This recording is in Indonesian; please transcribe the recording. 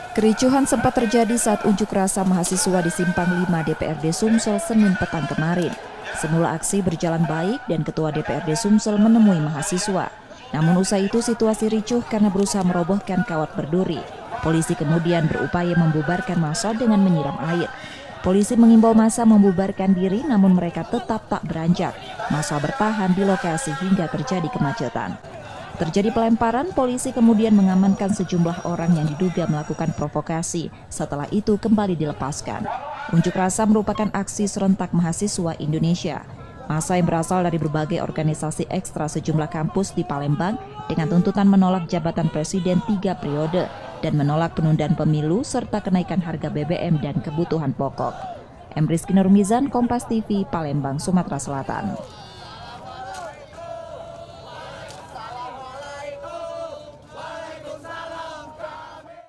Kericuhan sempat terjadi saat unjuk rasa mahasiswa di Simpang 5 DPRD Sumsel Senin petang kemarin. Semula aksi berjalan baik dan Ketua DPRD Sumsel menemui mahasiswa. Namun usai itu situasi ricuh karena berusaha merobohkan kawat berduri. Polisi kemudian berupaya membubarkan massa dengan menyiram air. Polisi mengimbau massa membubarkan diri namun mereka tetap tak beranjak. Massa bertahan di lokasi hingga terjadi kemacetan. Terjadi pelemparan, polisi kemudian mengamankan sejumlah orang yang diduga melakukan provokasi. Setelah itu kembali dilepaskan. Unjuk rasa merupakan aksi serentak mahasiswa Indonesia. Massa yang berasal dari berbagai organisasi ekstra sejumlah kampus di Palembang dengan tuntutan menolak jabatan presiden 3 periode dan menolak penundaan pemilu serta kenaikan harga BBM dan kebutuhan pokok. Rizky Nurmizan, Kompas TV, Palembang, Sumatera Selatan.